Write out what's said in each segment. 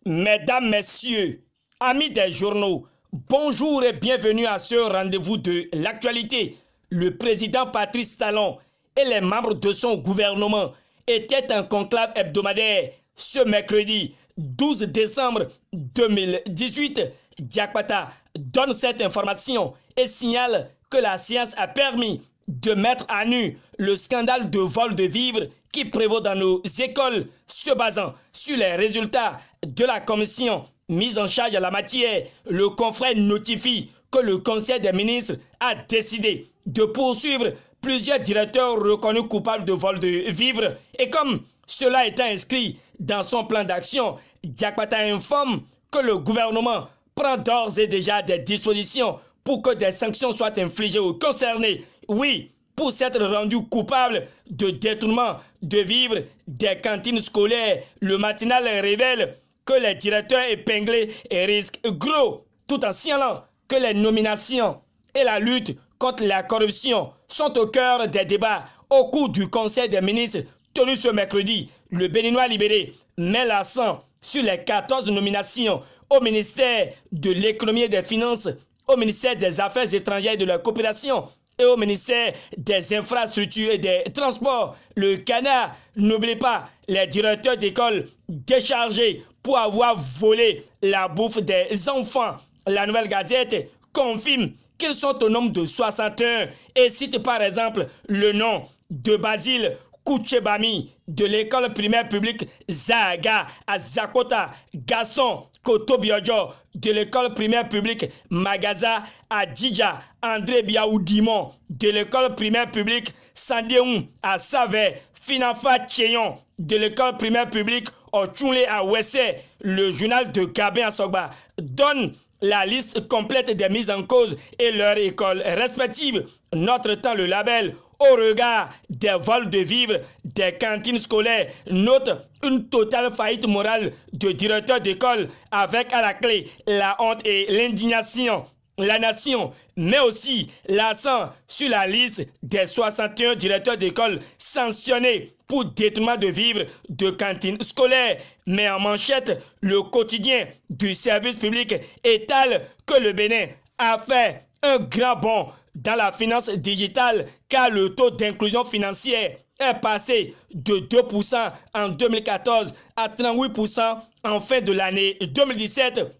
Mesdames, Messieurs, amis des journaux, bonjour et bienvenue à ce rendez-vous de l'actualité. Le président Patrice Talon et les membres de son gouvernement étaient en conclave hebdomadaire ce mercredi 12 décembre 2018. Diakpata donne cette information et signale que la science a permis de mettre à nu le scandale de vol de vivres qui prévaut dans nos écoles, se basant sur les résultats de la commission mise en charge de la matière. Le confrère notifie que le Conseil des ministres a décidé de poursuivre plusieurs directeurs reconnus coupables de vol de vivres. Et comme cela est inscrit dans son plan d'action, Diakpata informe que le gouvernement prend d'ores et déjà des dispositions pour que des sanctions soient infligées aux concernés. Oui, pour s'être rendu coupable de détournement de vivres des cantines scolaires, le matinal révèle que les directeurs épinglés risquent gros, tout en signalant que les nominations et la lutte contre la corruption sont au cœur des débats au cours du Conseil des ministres tenu ce mercredi. Le Béninois libéré met l'accent sur les 14 nominations au ministère de l'économie et des finances, au ministère des Affaires étrangères et de la coopération et au ministère des infrastructures et des transports. Le Canard n'oublie pas les directeurs d'école déchargés pour avoir volé la bouffe des enfants. La Nouvelle Gazette confirme qu'ils sont au nombre de 61 et cite par exemple le nom de Basile Kouchebami de l'école primaire publique Zaga à Zakota, Gaston Kotobiojo de l'école primaire publique Magaza à Djidja, André Biaoudimon de l'école primaire publique Sandéoum à Savé, Finafa Tcheyon de l'école primaire publique Ochunle à Wessé. Le journal de Gabin à Sogba donne la liste complète des mises en cause et leurs écoles respectives. Notre temps, le label au regard des vols de vivres des cantines scolaires note une totale faillite morale de directeurs d'école avec à la clé la honte et l'indignation. La nation met aussi l'accent sur la liste des 61 directeurs d'école sanctionnés pour détournement de vivres de cantines scolaires. Mais en manchette, le quotidien du service public étale que le Bénin a fait un grand bond dans la finance digitale car le taux d'inclusion financière est passé de 2% en 2014 à 38% en fin de l'année 2017.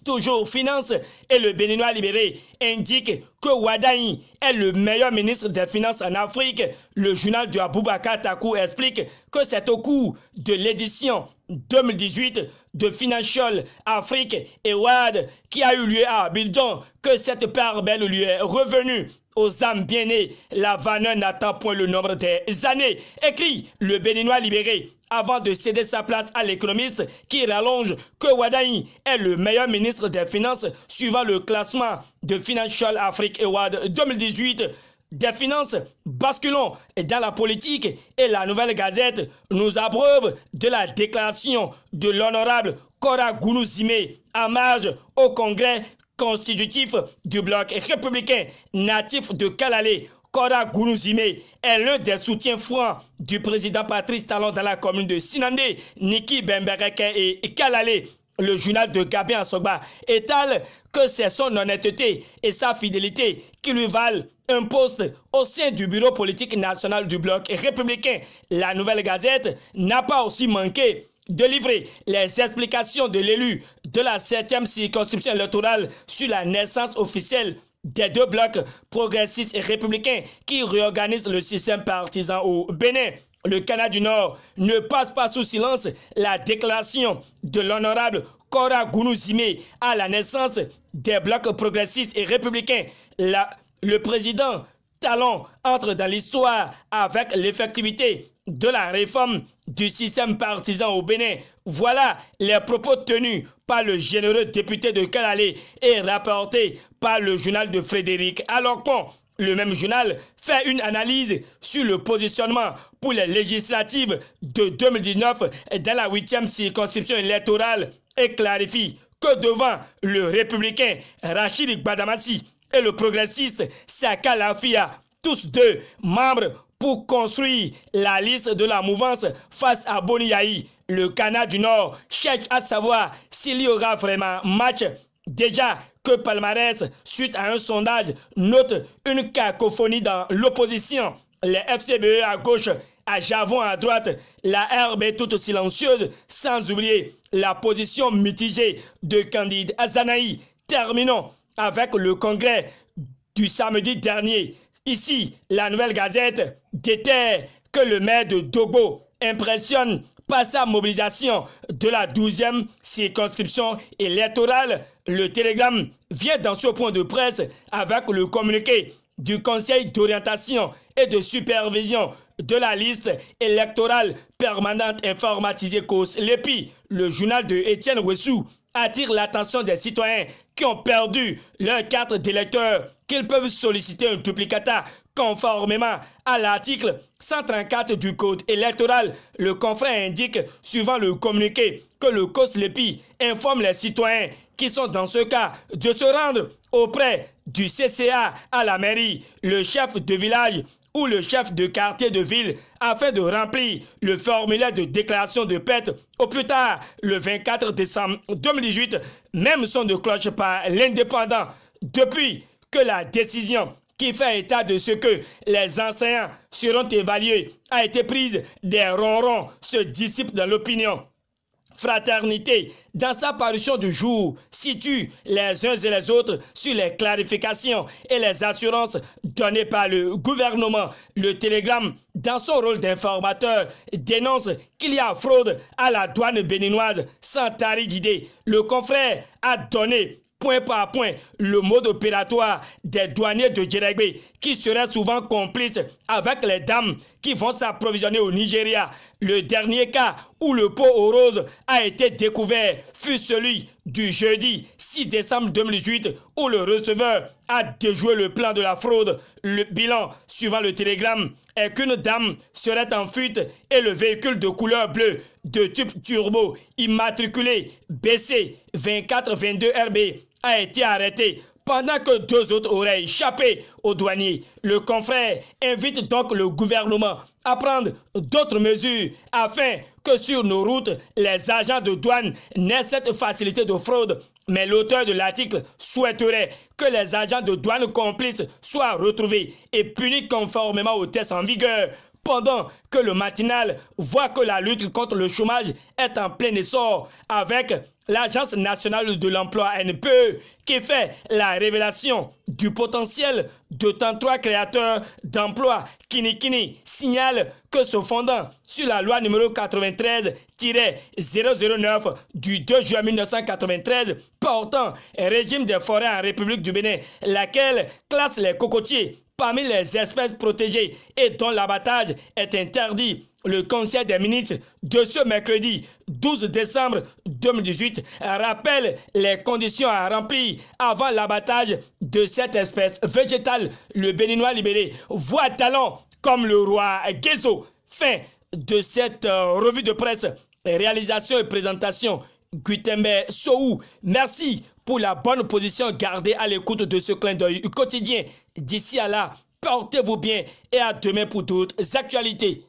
Toujours Finance et le Béninois libéré indique que Wadaï est le meilleur ministre des Finances en Afrique. Le journal de Aboubakar Takou explique que c'est au cours de l'édition 2018 de Financial Afrique et WAD qui a eu lieu à Abidjan que cette part belle lui est revenue. Aux âmes bien nées, la vaneur n'attend point le nombre des années, écrit le Béninois libéré, avant de céder sa place à l'économiste qui rallonge que Wadaï est le meilleur ministre des Finances suivant le classement de Financial Afrique et WAD 2018. Des finances, basculons dans la politique et la Nouvelle Gazette nous abreuve de la déclaration de l'honorable Kora Gounouzime à marge au Congrès constitutif du bloc républicain natif de Kalalé. Kora Gounouzime est l'un des soutiens francs du président Patrice Talon dans la commune de Sinandé, Niki Bembereke et Kalalé. Le journal de Gabin Asogba étale que c'est son honnêteté et sa fidélité qui lui valent un poste au sein du bureau politique national du bloc républicain. La Nouvelle Gazette n'a pas aussi manqué de livrer les explications de l'élu de la 7e circonscription électorale sur la naissance officielle des deux blocs progressistes et républicains qui réorganisent le système partisan au Bénin. Le Canada du Nord ne passe pas sous silence la déclaration de l'honorable Kora Gounouzime à la naissance des blocs progressistes et républicains. Le président Talon entre dans l'histoire avec l'effectivité de la réforme du système partisan au Bénin. Voilà les propos tenus par le généreux député de Kalalé et rapportés par le journal de Frédéric Alocon. Le même journal fait une analyse sur le positionnement pour les législatives de 2019 dans la 8e circonscription électorale et clarifie que devant le républicain Rachid Gbadamassi et le progressiste Saka Lafia, tous deux membres pour construire la liste de la mouvance face à Boni Yayi. Le Ghana du Nord cherche à savoir s'il y aura vraiment match. Déjà que Palmarès, suite à un sondage, note une cacophonie dans l'opposition. Les FCBE à gauche, à Javon à droite, la RB toute silencieuse, sans oublier la position mitigée de Candide Azanaï. Terminons avec le congrès du samedi dernier. Ici, la Nouvelle Gazette déterre que le maire de Dogbo impressionne par sa mobilisation de la 12e circonscription électorale. Le Télégramme vient dans ce point de presse avec le communiqué du Conseil d'orientation et de supervision de la liste électorale permanente informatisée COS-LEPI. Le journal de Étienne Wessou attire l'attention des citoyens qui ont perdu leur carte d'électeur qu'ils peuvent solliciter un duplicata conformément à l'article 134 du Code électoral. Le confrère indique, suivant le communiqué, que le COS-LEPI informe les citoyens qui sont dans ce cas de se rendre auprès du CCA à la mairie, le chef de village ou le chef de quartier de ville afin de remplir le formulaire de déclaration de perte au plus tard le 24 décembre 2018. Même son de cloche par l'indépendant depuis que la décision qui fait état de ce que les enseignants seront évalués a été prise, des ronrons se dissipent dans l'opinion. Fraternité, dans sa parution du jour, situe les uns et les autres sur les clarifications et les assurances données par le gouvernement. Le Télégramme, dans son rôle d'informateur, dénonce qu'il y a fraude à la douane béninoise sans tarir d'idée. Le confrère a donné point par point le mode opératoire des douaniers de Djeregbé qui seraient souvent complices avec les dames qui vont s'approvisionner au Nigeria. Le dernier cas où le pot aux roses a été découvert fut celui du jeudi 6 décembre 2018 où le receveur a déjoué le plan de la fraude. Le bilan, suivant le Télégramme, est qu'une dame serait en fuite et le véhicule de couleur bleue de type turbo immatriculé BC 2422 RB a été arrêté pendant que deux autres auraient échappé aux douaniers. Le confrère invite donc le gouvernement à prendre d'autres mesures afin que sur nos routes, les agents de douane n'aient cette facilité de fraude. Mais l'auteur de l'article souhaiterait que les agents de douane complices soient retrouvés et punis conformément aux tests en vigueur. Pendant que le matinal voit que la lutte contre le chômage est en plein essor avec l'Agence nationale de l'emploi NPE qui fait la révélation du potentiel de 33 créateurs d'emplois. Kini signale que se fondant sur la loi numéro 93-009 du 2 juin 1993 portant régime des forêts en République du Bénin, laquelle classe les cocotiers parmi les espèces protégées et dont l'abattage est interdit. Le Conseil des ministres de ce mercredi 12 décembre 2018 rappelle les conditions à remplir avant l'abattage de cette espèce végétale. Le Béninois libéré voit talent comme le roi Guézo. Fin de cette revue de presse. Réalisation et présentation Guitembe Soou. Merci pour la bonne position gardée à l'écoute de ce clin d'œil quotidien. D'ici à là, portez-vous bien et à demain pour d'autres actualités.